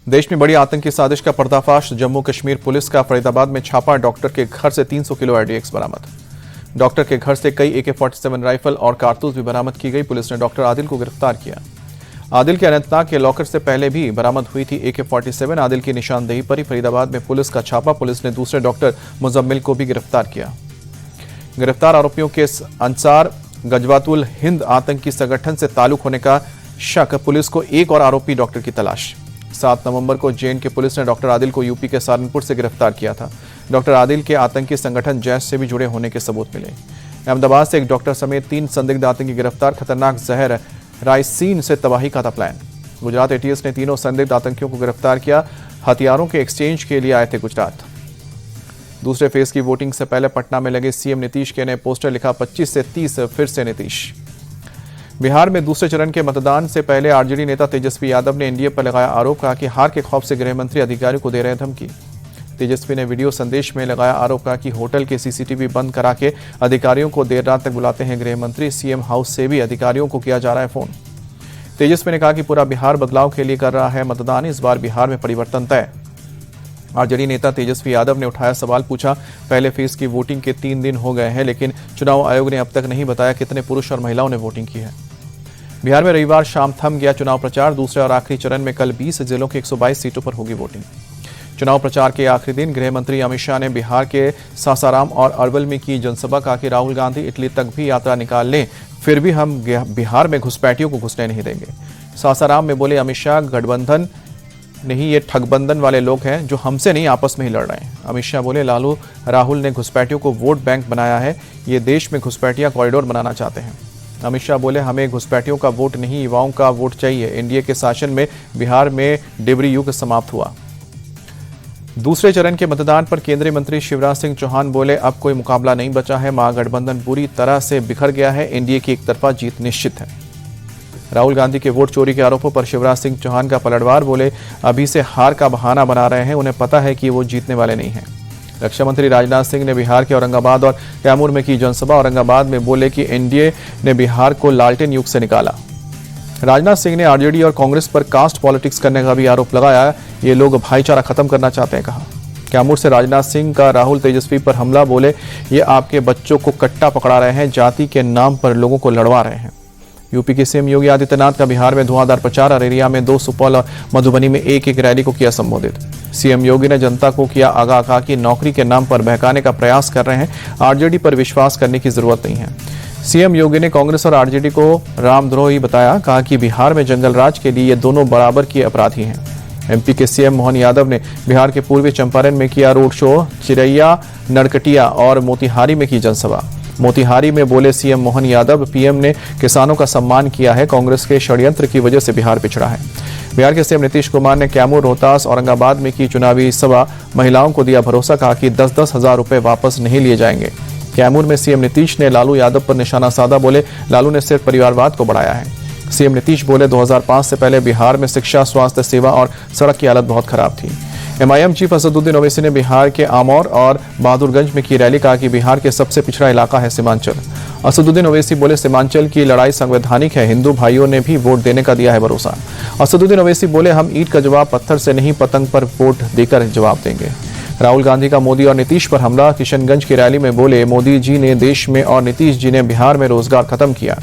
देश में बड़ी आतंकी साजिश का पर्दाफाश। जम्मू कश्मीर पुलिस का फरीदाबाद में छापा। डॉक्टर के घर से 300 किलो आरडीएक्स बरामद। डॉक्टर के घर से कई AK-47 राइफल और कारतूस भी बरामद की गई। पुलिस ने डॉक्टर आदिल को गिरफ्तार किया। आदिल के अनंतनाग के लॉकर से पहले भी बरामद हुई थी AK-47। आदिल की निशानदेही पर ही फरीदाबाद में पुलिस का छापा। पुलिस ने दूसरे डॉक्टर मुजम्मिल को भी गिरफ्तार किया। गिरफ्तार आरोपियों के अंसार गजवातुल हिंद आतंकी संगठन से ताल्लुक होने का शक। पुलिस को एक और आरोपी डॉक्टर की तलाश। 7 नवंबर को JNK पुलिस ने डॉक्टर आदिल को यूपी के सहारनपुर से गिरफ्तार किया था। डॉक्टर आदिल के आतंकी संगठन जैश से भी जुड़े होने के सबूत मिले। अहमदाबाद से एक डॉक्टर समेत 3 संदिग्ध आतंकी गिरफ्तार। खतरनाक जहर राइसीन से तबाही का था प्लान। गुजरात ATS ने तीनों संदिग्ध आतंकियों को गिरफ्तार किया। हथियारों के एक्सचेंज के लिए आए थे गुजरात। दूसरे फेज की वोटिंग से पहले पटना में लगे CM नीतीश के नए पोस्टर। लिखा 25 से 30 फिर से नीतीश। बिहार में दूसरे चरण के मतदान से पहले RJD नेता तेजस्वी यादव ने NDA पर लगाया आरोप। कहा कि हार के खौफ से गृह मंत्री अधिकारियों को दे रहे धमकी। तेजस्वी ने वीडियो संदेश में लगाया आरोप। कहा कि होटल के CCTV बंद करा के अधिकारियों को देर रात तक बुलाते हैं गृह मंत्री। CM हाउस से भी अधिकारियों को किया जा रहा है फोन। तेजस्वी ने कहा कि पूरा बिहार बदलाव के लिए कर रहा है मतदान। इस बार बिहार में परिवर्तन तय। RJD नेता तेजस्वी यादव ने उठाया सवाल। पूछा पहले फेज की वोटिंग के 3 दिन हो गए हैं, लेकिन चुनाव आयोग ने अब तक नहीं बताया कितने पुरुष और महिलाओं ने वोटिंग की है। बिहार में रविवार शाम थम गया चुनाव प्रचार। दूसरे और आखिरी चरण में कल 20 जिलों के 122 सीटों पर होगी वोटिंग। चुनाव प्रचार के आखिरी दिन गृह मंत्री अमित शाह ने बिहार के सासाराम और अरवल में की जनसभा। कहा कि राहुल गांधी इटली तक भी यात्रा निकाल लें, फिर भी हम बिहार में घुसपैठियों को घुसने नहीं देंगे। सासाराम में बोले अमित शाह, गठबंधन नहीं, ये ठगबंधन वाले लोग हैं जो हमसे नहीं आपस में ही लड़ रहे हैं। अमित शाह बोले राहुल ने घुसपैठियों को वोट बैंक बनाया है। ये देश में घुसपैठियां कॉरिडोर बनाना चाहते हैं। अमित शाह बोले हमें घुसपैठियों का वोट नहीं, युवाओं का वोट चाहिए। NDA के शासन में बिहार में डिबरी युग समाप्त हुआ। दूसरे चरण के मतदान पर केंद्रीय मंत्री शिवराज सिंह चौहान बोले अब कोई मुकाबला नहीं बचा है। महागठबंधन पूरी तरह से बिखर गया है। NDA की एक तरफा जीत निश्चित है। राहुल गांधी के वोट चोरी के आरोपों पर शिवराज सिंह चौहान का पलटवार। बोले अभी से हार का बहाना बना रहे हैं, उन्हें पता है कि वो जीतने वाले नहीं हैं। रक्षा मंत्री राजनाथ सिंह ने बिहार के औरंगाबाद और कैमूर में की जनसभा। औरंगाबाद में बोले कि NDA ने बिहार को लालटेन युग से निकाला। राजनाथ सिंह ने RJD और कांग्रेस पर कास्ट पॉलिटिक्स करने का भी आरोप लगाया। ये लोग भाईचारा खत्म करना चाहते हैं, कहा। कैमूर से राजनाथ सिंह का राहुल तेजस्वी पर हमला। बोले ये आपके बच्चों को कट्टा पकड़ा रहे हैं, जाति के नाम पर लोगों को लड़वा रहे हैं। यूपी के CM योगी आदित्यनाथ का बिहार में धुआंधार प्रचार। अरेरिया में 2, सुपौल और मधुबनी में एक रैली को किया संबोधित। CM योगी ने जनता को किया आगाह। कहा कि नौकरी के नाम पर बहकाने का प्रयास कर रहे हैं, RJD पर विश्वास करने की जरूरत नहीं है। CM योगी ने कांग्रेस और RJD को रामद्रोही बताया। कहा कि बिहार में जंगल राज के लिए ये दोनों बराबर के अपराधी हैं। MP के CM मोहन यादव ने बिहार के पूर्वी चंपारण में किया रोड शो। चिरैया, नरकटिया और मोतिहारी में की जनसभा। मोतिहारी में बोले CM मोहन यादव, PM ने किसानों का सम्मान किया है, कांग्रेस के षड्यंत्र की वजह से बिहार पिछड़ा है। बिहार के CM नीतीश कुमार ने कैमूर, रोहतास, औरंगाबाद में की चुनावी सभा। महिलाओं को दिया भरोसा। कहा कि 10-10 हजार रुपए वापस नहीं लिए जाएंगे। कैमूर में CM नीतीश ने लालू यादव पर निशाना साधा। बोले लालू ने सिर्फ परिवारवाद को बढ़ाया है। CM नीतीश बोले 2005 से पहले बिहार में शिक्षा, स्वास्थ्य सेवा और सड़क की हालत बहुत खराब थी। MIM चीफ असदुद्दीन ओवैसी ने बिहार के आमौर और बहादुरगंज में की रैली। कहा कि बिहार के सबसे पिछड़ा इलाका है सीमांचल। असदुद्दीन ओवैसी बोले सीमांचल की लड़ाई संवैधानिक है, हिंदू भाइयों ने भी वोट देने का दिया है भरोसा। असदुद्दीन ओवैसी बोले हम ईंट का जवाब पत्थर से नहीं, पतंग पर वोट देकर जवाब देंगे। राहुल गांधी का मोदी और नीतीश पर हमला। किशनगंज की रैली में बोले मोदी जी ने देश में और नीतीश जी ने बिहार में रोजगार खत्म किया।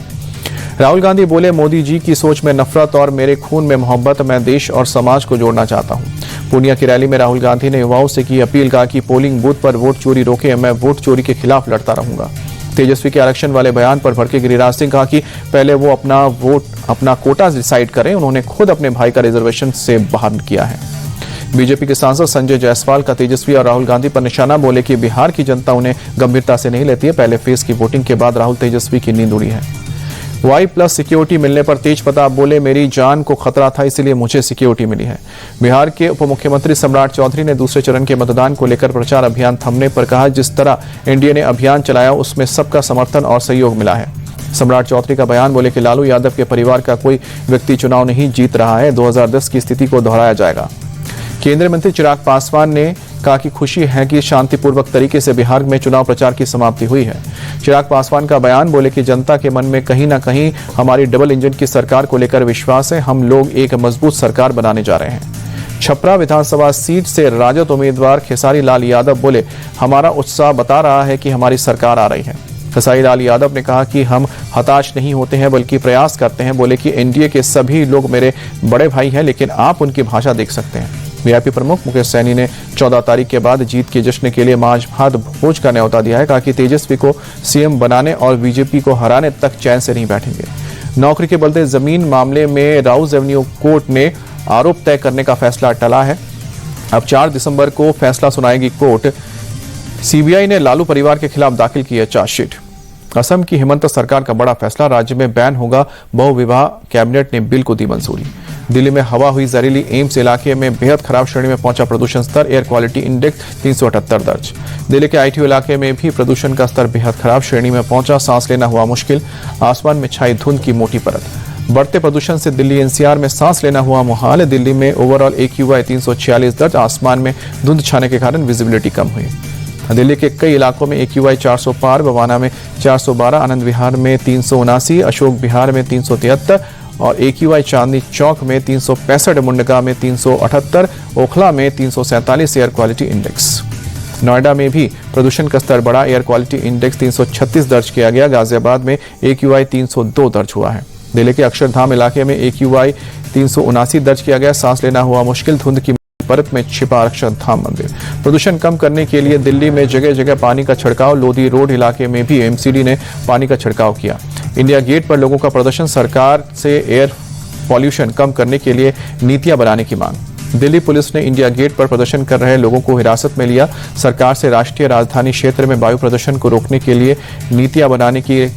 राहुल गांधी बोले मोदी जी की सोच में नफरत और मेरे खून में मोहब्बत। मैं देश और समाज को जोड़ना चाहता हूं। पूर्णिया की रैली में राहुल गांधी ने युवाओं से की अपील। कहा कि पोलिंग बूथ पर वोट चोरी रोके, मैं वोट चोरी के खिलाफ लड़ता रहूंगा। तेजस्वी के आरक्षण वाले बयान पर भड़के गिरिराज सिंह। कहा कि पहले वो अपना कोटा डिसाइड करें, उन्होंने खुद अपने भाई का रिजर्वेशन से बाहर किया है। बीजेपी के सांसद संजय जायसवाल का तेजस्वी और राहुल गांधी पर निशाना। बोले कि बिहार की जनता उन्हें गंभीरता से नहीं लेती है। पहले फेज की वोटिंग के बाद राहुल तेजस्वी की नींद उड़ी है। Y+ सिक्योरिटी मिलने पर तेज प्रताप बोले मेरी जान को खतरा था, इसलिए मुझे सिक्योरिटी मिली है। बिहार के उप मुख्यमंत्री सम्राट चौधरी ने दूसरे चरण के मतदान को लेकर प्रचार अभियान थमने पर कहा जिस तरह NDA ने अभियान चलाया उसमें सबका समर्थन और सहयोग मिला है। सम्राट चौधरी का बयान। बोले कि लालू यादव के परिवार का कोई व्यक्ति चुनाव नहीं जीत रहा है। 2010 की स्थिति को दोहराया जाएगा। केंद्रीय मंत्री चिराग पासवान ने कहा कि खुशी है कि शांतिपूर्वक तरीके से बिहार में चुनाव प्रचार की समाप्ति हुई है। चिराग पासवान का बयान। बोले कि जनता के मन में कहीं ना कहीं हमारी डबल इंजन की सरकार को लेकर विश्वास है। हम लोग एक मजबूत सरकार बनाने जा रहे हैं। छपरा विधानसभा सीट से राजद उम्मीदवार खेसारी लाल यादव बोले, हमारा उत्साह बता रहा है कि हमारी सरकार आ रही है। खेसारी लाल यादव ने कहा कि हम हताश नहीं होते हैं बल्कि प्रयास करते हैं। बोले कि एनडीए के सभी लोग मेरे बड़े भाई हैं, लेकिन आप उनकी भाषा देख सकते हैं। वीआईपी प्रमुख मुकेश सैनी ने 14 तारीख के बाद जीत के जश्न के लिए मांझ भात भोज का न्यौता दिया है। कहा कि तेजस्वी को सीएम बनाने और बीजेपी को हराने तक चैन से नहीं बैठेंगे। नौकरी के बदले जमीन मामले में राउज एवेन्यू कोर्ट ने आरोप तय करने का फैसला टला है। अब 4 दिसंबर को फैसला सुनाएगी कोर्ट। सीबीआई ने लालू परिवार के खिलाफ दाखिल की है चार्जशीट। असम की हेमंत सरकार का बड़ा फैसला, राज्य में बैन होगा बहुविवाह, कैबिनेट ने बिल को दी मंजूरी। दिल्ली में हवा हुई जहरीली, एम्स इलाके में बेहद खराब श्रेणी में पहुंचा प्रदूषण स्तर, एयर क्वालिटी इंडेक्स 378 दर्ज। दिल्ली के आईटीओ इलाके में भी प्रदूषण का स्तर बेहद खराब श्रेणी में पहुंचा, सांस लेना हुआ मुश्किल, आसमान में छाई धुंध की मोटी परत। बढ़ते प्रदूषण से दिल्ली एनसीआर में सांस लेना हुआ मुहाल। दिल्ली में ओवरऑल AQI 346 दर्ज, आसमान में धुंध छाने के कारण विजिबिलिटी कम हुई। दिल्ली के कई इलाकों में AQI 400 पार, बवाना में 412, आनंद विहार में 379, अशोक विहार में 373 और AQI चांदनी चौक में 365, मुंडका में 378, ओखला में 347 एयर क्वालिटी इंडेक्स। नोएडा में भी प्रदूषण का स्तर बढ़ा, एयर क्वालिटी इंडेक्स 336 दर्ज किया गया। गाजियाबाद में AQI 302 दर्ज हुआ है। दिल्ली के अक्षरधाम इलाके में AQI 379 दर्ज किया गया, सांस लेना हुआ मुश्किल, धुंध की परत में छिपा अक्षरधाम मंदिर। प्रदूषण कम करने के लिए दिल्ली में जगह जगह पानी का छिड़काव, लोधी रोड इलाके में भी MCD ने पानी का छिड़काव किया। इंडिया गेट पर लोगों का प्रदर्शन, सरकार से एयर पॉल्यूशन कम करने के लिए नीतियां बनाने की मांग। दिल्ली पुलिस ने इंडिया गेट पर प्रदर्शन कर रहे लोगों को हिरासत में लिया। सरकार से राष्ट्रीय राजधानी क्षेत्र में वायु प्रदूषण को रोकने के लिए नीतियां बनाने की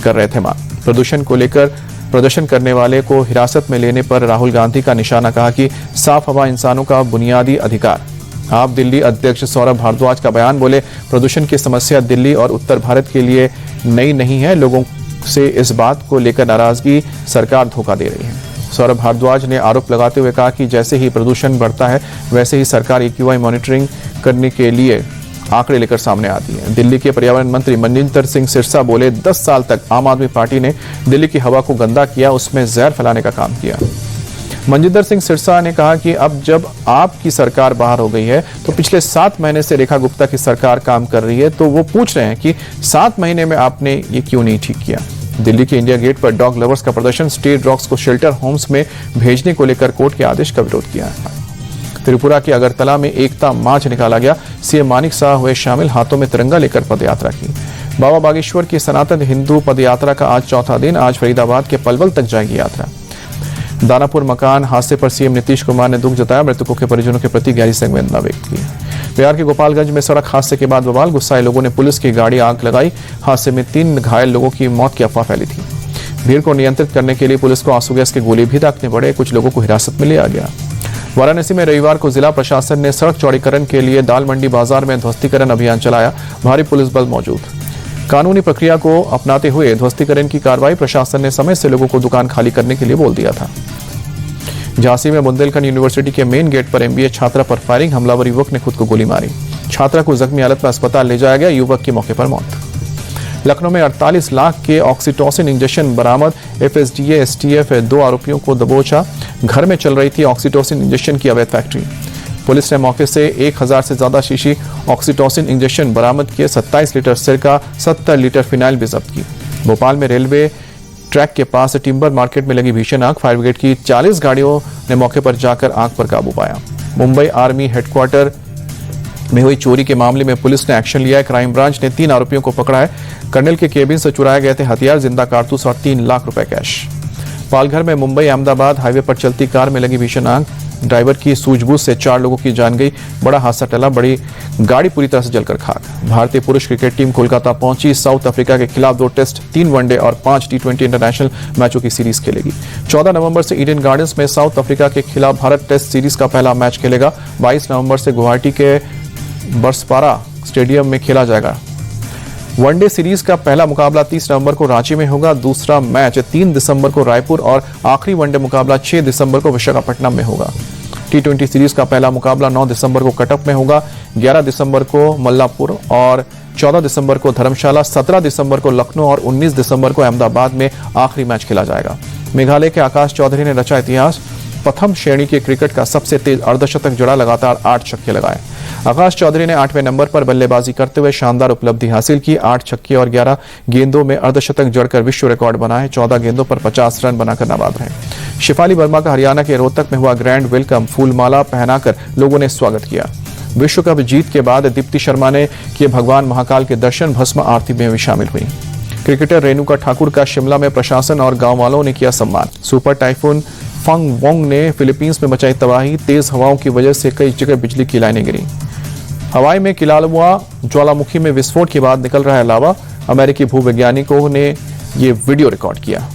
कर रहे थे मांग। प्रदूषण को लेकर प्रदर्शन करने वाले को हिरासत में लेने पर राहुल गांधी का निशाना, कहा कि साफ हवा इंसानों का बुनियादी अधिकार। आप दिल्ली अध्यक्ष सौरभ भारद्वाज का बयान, बोले प्रदूषण की समस्या दिल्ली और उत्तर भारत के लिए नई नहीं है, लोगों से इस बात को लेकर नाराजगी, सरकार धोखा दे रही है। सौरभ भारद्वाज ने आरोप लगाते हुए कहा कि जैसे ही प्रदूषण बढ़ता है वैसे ही सरकार AQI मॉनिटरिंग करने के लिए आंकड़े लेकर सामने आती है। दिल्ली के पर्यावरण मंत्री मनजिंदर सिंह सिरसा बोले, 10 साल तक आम आदमी पार्टी ने दिल्ली की हवा को गंदा किया, उसमें जहर फैलाने का काम किया। मनजिंदर सिंह सिरसा ने कहा कि अब जब आपकी सरकार बाहर हो गई है तो पिछले 7 महीने से रेखा गुप्ता की सरकार काम कर रही है, तो वो पूछ रहे हैं कि 7 महीने में आपने ये क्यों नहीं ठीक किया। दिल्ली के इंडिया गेट पर डॉग लवर्स का प्रदर्शन, स्ट्रीट डॉग्स को शेल्टर होम्स में भेजने को लेकर कोर्ट के आदेश का विरोध किया। त्रिपुरा के अगरतला में एकता मार्च निकाला गया, सीएम मानिक साह हुए शामिल, हाथों में तिरंगा लेकर पदयात्रा की। बाबा बागेश्वर की सनातन हिंदू पदयात्रा का आज चौथा दिन, आज फरीदाबाद के पलवल तक जाएगी यात्रा। दानापुर मकान हादसे पर सीएम नीतीश कुमार ने दुख जताया, मृतकों के परिजनों के प्रति गहरी संवेदना व्यक्त की। बिहार के गोपालगंज में सड़क हादसे के बाद बवाल, गुस्साए लोगों ने पुलिस की गाड़ी आग लगाई, हादसे में 3 घायल लोगों की मौत की अफवाह फैली थी। भीड़ को नियंत्रित करने के लिए पुलिस को आंसू गैस के गोले भी दागने पड़े, कुछ लोगों को हिरासत में लिया गया। वाराणसी में रविवार को जिला प्रशासन ने सड़क चौड़ीकरण के लिए दाल मंडी बाजार में ध्वस्तीकरण अभियान चलाया, भारी पुलिस बल मौजूद। कानूनी प्रक्रिया को अपनाते हुए ध्वस्तीकरण की कार्रवाई, प्रशासन ने समय से लोगों को दुकान खाली करने के लिए बोल दिया था। झांसी में बुंदेलखंड यूनिवर्सिटी के मेन गेट पर MBA छात्रा पर फायरिंग, हमलावर युवक ने खुद को गोली मारी, छात्रा को जख्मी हालत में अस्पताल ले जाया गया, युवक की मौके पर मौत। लखनऊ में 48 लाख के ऑक्सीटोसिन इंजेक्शन बरामद, FSDA STF 2 आरोपियों को दबोचा, घर में चल रही थी ऑक्सीटोसिन इंजेक्शन की अवैध फैक्ट्री। पुलिस ने मौके से 1000 से ज्यादा शीशी ऑक्सीटोसिन इंजेक्शन बरामद किए, 27 लीटर सिरका, 70 लीटर फिनाइल भी जब्त की। भोपाल में रेलवे ट्रैक के पास टिम्बर मार्केट में लगी भीषण आग, फायर ब्रिगेड की 40 गाड़ियों ने मौके पर जाकर आग पर काबू पाया। मुंबई आर्मी हेडक्वार्टर में हुई चोरी के मामले में पुलिस ने एक्शन लिया है, क्राइम ब्रांच ने 3 आरोपियों को पकड़ा है। कर्नल के केबिन से चुराए गए थे हथियार, जिंदा कारतूस और 3 लाख रुपए कैश। पालघर में मुंबई अहमदाबाद हाईवे पर चलती कार में लगी भीषण आग, ड्राइवर की सूझबूझ से 4 लोगों की जान गई, बड़ा हादसा टला, बड़ी गाड़ी पूरी तरह से जलकर खाक। भारतीय पुरुष क्रिकेट टीम कोलकाता पहुंची, साउथ अफ्रीका के खिलाफ 2 टेस्ट, 3 वनडे और 5 T20 इंटरनेशनल मैचों की सीरीज खेलेगी। 14 नवंबर से ईडन गार्डन्स में साउथ अफ्रीका के खिलाफ भारत टेस्ट सीरीज का पहला मैच खेलेगा। 22 नवंबर से गुवाहाटी के बरसपारा स्टेडियम में खेला जाएगा। वनडे सीरीज का पहला मुकाबला 30 नवंबर को रांची में होगा, दूसरा मैच 3 दिसंबर को रायपुर और आखिरी वनडे मुकाबला 6 दिसंबर को विशाखापट्टनम में होगा। T20 सीरीज का पहला मुकाबला 9 दिसंबर को कटक में होगा, 11 दिसंबर को मल्लापुर और 14 दिसंबर को धर्मशाला, 17 दिसंबर को लखनऊ और 19 दिसंबर को अहमदाबाद में आखिरी मैच खेला जाएगा। मेघालय के आकाश चौधरी ने रचा इतिहास, प्रथम श्रेणी के क्रिकेट का सबसे तेज अर्धशतक जड़ा, लगातार 8 छक्के लगाए। आकाश चौधरी ने 8वें नंबर पर बल्लेबाजी करते हुए शानदार उपलब्धि हासिल की। 8 छक्के और 11 गेंदों में अर्धशतक जड़कर विश्व रिकॉर्ड बनाए। 14 गेंदों पर 50 रन बनाकर नाबाद रहे। शिफाली वर्मा का हरियाणा के रोहतक में हुआ ग्रैंड वेलकम, फूलमाला पहनाकर लोगों ने स्वागत किया। विश्व कप जीत के बाद दीप्ति शर्मा ने किए भगवान महाकाल के दर्शन, भस्म आरती में भी शामिल हुई। क्रिकेटर रेणुका ठाकुर का शिमला में प्रशासन और गांव वालों ने किया सम्मान। सुपर टाइफून फंग वोंग ने फिलीपींस में मचाई तबाही। तेज हवाओं की वजह से कई जगह बिजली की लाइनें गिरी। हवाई में किलालुआ ज्वालामुखी में विस्फोट के बाद निकल रहा है लावा। अमेरिकी भूवैज्ञानिकों ने ये वीडियो रिकॉर्ड किया।